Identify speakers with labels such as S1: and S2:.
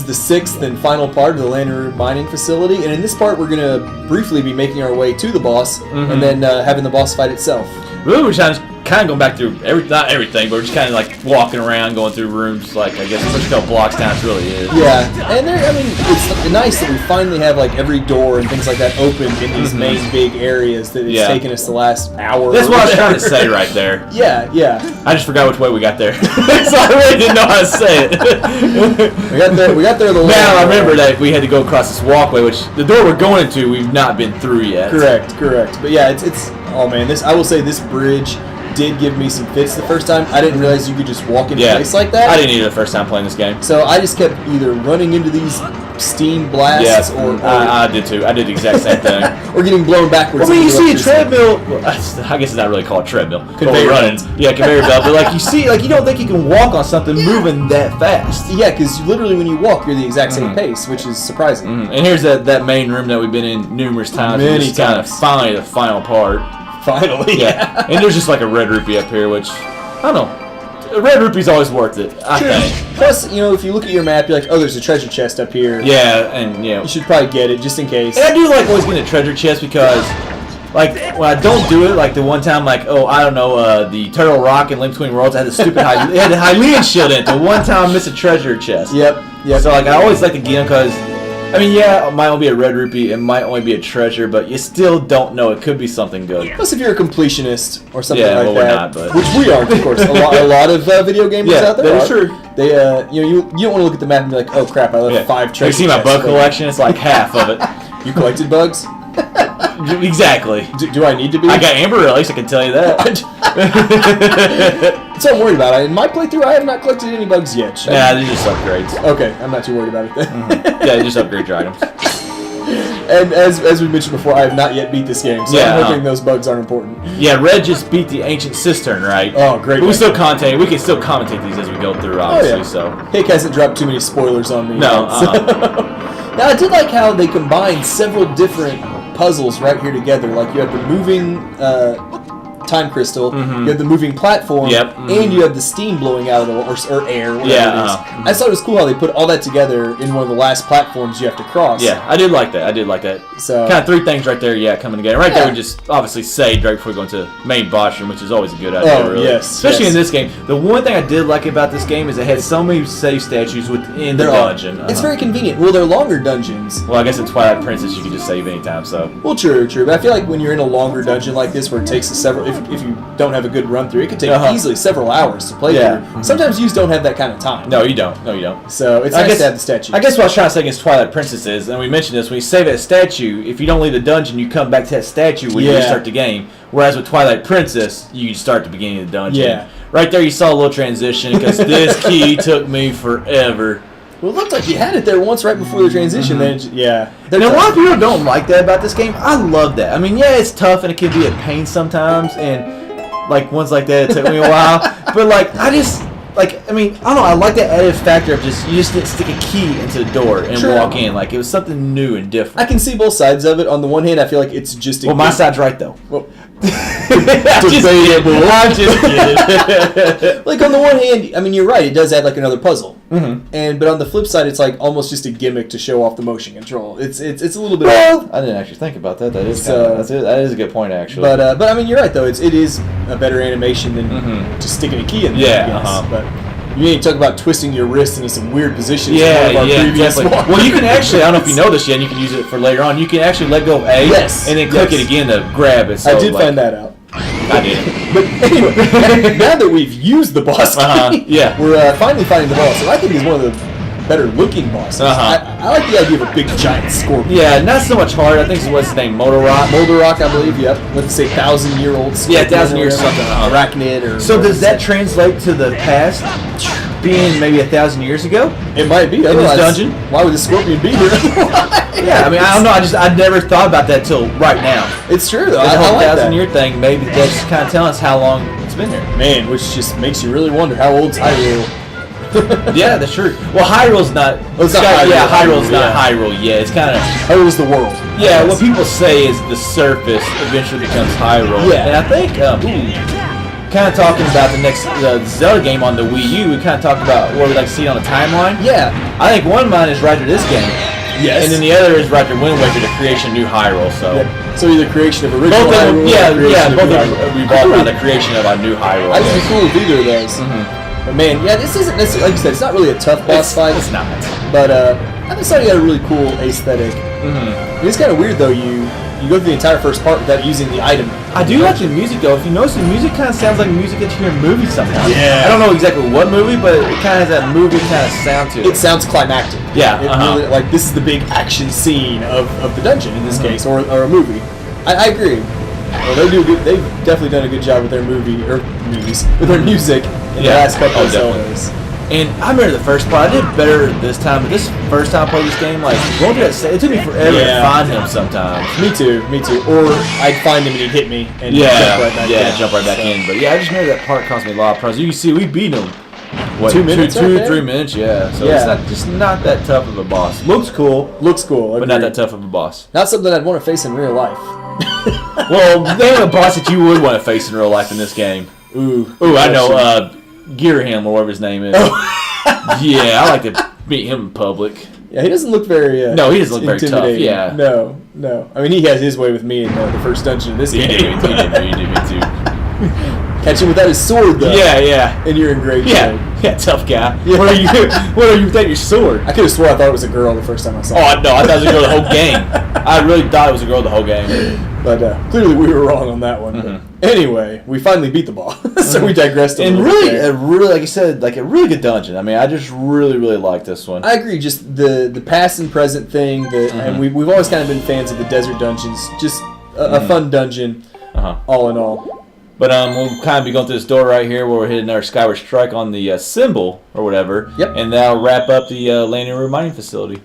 S1: the 6th and final part of the Lanayru mining facility, and in this part we're going to briefly be making our way to the boss, and then having the boss fight itself.
S2: Really, we're kind of going back through, not everything, but we're just kind of like walking around, going through rooms, like I guess the first couple blocks down it really is.
S1: Yeah, and I mean, it's nice that we finally have like every door and things like that open in these main big areas that it's taken us the last hour.
S2: That's what I was trying to say right there.
S1: Yeah.
S2: I just forgot which way we got there, so I really didn't know how to say it.
S1: we got there the
S2: now I remember that we had to go across this walkway, which the door we're going into we've not been through yet.
S1: Correct. But yeah, it's oh man, I will say this bridge did give me some fits the first time. I didn't realize you could just walk into place like that.
S2: I didn't either the first time playing this game.
S1: So I just kept either running into these steam blasts or
S2: I did too. I did the exact same thing.
S1: Or getting blown backwards.
S2: I mean, you see a treadmill. Well, I guess it's not really called a treadmill.
S1: Conveyor
S2: running. Yeah, conveyor belt. But like you see, like you don't think you can walk on something moving that fast.
S1: Yeah, because literally when you walk, you're the exact same pace, which is surprising.
S2: And here's that main room that we've been in numerous times.
S1: Many times.
S2: Kind of finally the final part.
S1: Finally, yeah.
S2: And there's just like a red rupee up here, which, I don't know. A red rupee's always worth it, I think.
S1: Plus, you know, if you look at your map, you're like, oh, there's a treasure chest up here.
S2: Yeah, and, you know.
S1: You should probably get it, just in case.
S2: And I do like always getting a treasure chest because, like, when I don't do it, like the one time, like, oh, I don't know, the Turtle Rock and Link Between Worlds, I had the stupid it had the Hylian shield in it. The one time I missed a treasure chest.
S1: Yep.
S2: So, like, I always like to get them because, I mean, yeah, it might only be a red rupee, it might only be a treasure, but you still don't know. It could be something good.
S1: Plus, if you're a completionist or something like that,
S2: we're not, but
S1: which we aren't, of course. A lot of video gamers out there.
S2: That's true.
S1: They, you don't want to look at the map and be like, oh crap, I left 5 treasure chests.
S2: You see my bug collection? It's like half of it.
S1: You collected bugs?
S2: Exactly.
S1: Do I need to be?
S2: I got Amber Release, I can tell you that.
S1: That's what I'm worried about. In my playthrough, I have not collected any bugs yet.
S2: Yeah, they're just upgrades.
S1: Okay, I'm not too worried about it then.
S2: Yeah, just upgrade your items.
S1: And as we mentioned before, I have not yet beat this game, so I'm hoping those bugs aren't important.
S2: Yeah, Red just beat the Ancient Cistern, right?
S1: Oh, great.
S2: But we can still commentate these as we go through, obviously. So
S1: Hick hasn't dropped too many spoilers on me.
S2: No.
S1: Now, I did like how they combined several different puzzles right here together. Like you have the moving time crystal, you have the moving platform, and you have the steam blowing out of the or air, whatever it is. I thought it was cool how they put all that together in one of the last platforms you have to cross.
S2: Yeah, I did like that. So kind of 3 things right there, coming together. Right there, we just obviously saved right before we go into main boss room, which is always a good idea, really.
S1: Yes,
S2: especially in this game. The one thing I did like about this game is it had so many save statues within the dungeon.
S1: It's very convenient. Well, they're longer dungeons.
S2: Well, I guess in Twilight Princess you can just save anytime, so.
S1: Well, true. But I feel like when you're in a longer dungeon like this where it takes if you don't have a good run through, it could take easily several hours to play through. Sometimes you just don't have that kind of time.
S2: No, you don't.
S1: So it's nice to have the statue.
S2: I guess what I was trying to say against Twilight Princess is, and we mentioned this, when you save that statue, if you don't leave the dungeon, you come back to that statue when you restart the game. Whereas with Twilight Princess, you start at the beginning of the dungeon.
S1: Yeah.
S2: Right there you saw a little transition because this key took me forever.
S1: Well, it looked like you had it there once right before the transition. Then,
S2: And a lot of people don't like that about this game. I love that. I mean, yeah, it's tough and it can be a pain sometimes, and like ones like that, it took me a while. But like, I don't know. I like that added factor of you just didn't stick a key into the door and walk in. Like it was something new and different.
S1: I can see both sides of it. On the one hand, I feel like it's just a
S2: my side's right though.
S1: Well,
S2: debatable. I'm just kidding.
S1: Like on the one hand, I mean you're right. It does add like another puzzle. But on the flip side, it's like almost just a gimmick to show off the motion control. It's a little bit.
S2: Well, I didn't actually think about that. That is a good point actually.
S1: But I mean you're right though. It is a better animation than just sticking a key in there. Yeah. But you need to talk about twisting your wrist into some weird positions.
S2: Exactly. Well, you can actually, I don't know if you know this yet, and you can use it for later on, you can actually let go of A and then click it again to grab it. So,
S1: I did find that out.
S2: I did.
S1: But anyway, now that we've used the boss key, we're finally finding the boss. And I think he's one of the better looking bosses. I like the idea of a big giant scorpion.
S2: Yeah, not so much hard. I think what's his name, Moldarok,
S1: I believe. Yep. Let's say 1,000-year-old scorpion.
S2: Yeah, 1,000 years something.
S1: Arachnid or.
S2: So does that translate to the past? Being maybe 1,000 years ago?
S1: It might be.
S2: In this dungeon?
S1: Why would the scorpion be here?
S2: Yeah, I mean, I don't know. I never thought about that till right now.
S1: It's true, though.
S2: The whole 1,000-year thing, maybe that's just kind of telling us how long it's been there.
S1: Man, which just makes you really wonder how old's Hyrule.
S2: Yeah, that's true. Well, Hyrule's not.
S1: Well, it's not Hyrule.
S2: Yeah, Hyrule's not Hyrule. Yeah, it's kind of.
S1: Hyrule's the world.
S2: Yeah, what people say is the surface eventually becomes Hyrule.
S1: Yeah.
S2: And I think, kind of talking about the next Zelda game on the Wii U. We kind of talked about what we'd like to see on the timeline.
S1: Yeah.
S2: I think one of mine is right to this game.
S1: Yes.
S2: And then the other is right to Wind Waker, the creation of New Hyrule. So.
S1: Yep. So either creation of original
S2: Both of them,
S1: Hyrule,
S2: both of them revolve around the creation of a new Hyrule.
S1: I think it's cool with either of those. But man, yeah, this isn't necessarily, like you said, it's not really a tough boss fight.
S2: It's not.
S1: But I just thought he had a really cool aesthetic. It's kind of weird though. You go through the entire first part without using the item.
S2: I do like the music though. If you notice, the music kind of sounds like music that you hear in movies sometimes.
S1: Yeah.
S2: I don't know exactly what movie, but it kind of has that movie kind of sound to it.
S1: It sounds climactic.
S2: Yeah.
S1: It really, like this is the big action scene of the dungeon in this case, or a movie. I agree. Well, they've definitely done a good job with their with their music in the last couple of Zeldas.
S2: And I remember the first part. I did better this time, but this first time I played this game, like going through that, it took me forever to find him sometimes.
S1: Me too. Or I'd find him and he'd hit me and jump right back in.
S2: But yeah, I just remember that part cost me a lot of problems. You can see we beat him. What,
S1: 2 minutes?
S2: 3 minutes, yeah. So it's not that tough of a boss. Looks cool, but not that tough of a boss.
S1: Not something I'd want to face in real life.
S2: Well, they have a boss that you would want to face in real life in this game.
S1: Ooh,
S2: I know. Gearham or whatever his name is. Yeah, I like to beat him in public.
S1: Yeah, he doesn't look very.
S2: No, he doesn't look very tough. Yeah.
S1: No. I mean, he has his way with me in the first dungeon of this game.
S2: He did me too.
S1: Catch him without his sword, though.
S2: Yeah.
S1: And you're in great shape.
S2: Yeah, tough guy.
S1: Yeah.
S2: What are you without your sword?
S1: I could have swore I thought it was a girl the first time I saw it.
S2: Oh, no, I thought it was a girl the whole game. I really thought it was a girl the whole game.
S1: But clearly we were wrong on that one. Anyway, we finally beat the boss. So we digressed a little bit.
S2: And really, like you said, like a really good dungeon. I mean, I just really like this one.
S1: I agree. Just the past and present thing. And we've always kind of been fans of the desert dungeons. Just a fun dungeon, all in all.
S2: But we'll kind of be going through this door right here where we're hitting our Skyward Strike on the symbol or whatever.
S1: Yep.
S2: And that'll wrap up the Lanayru mining facility.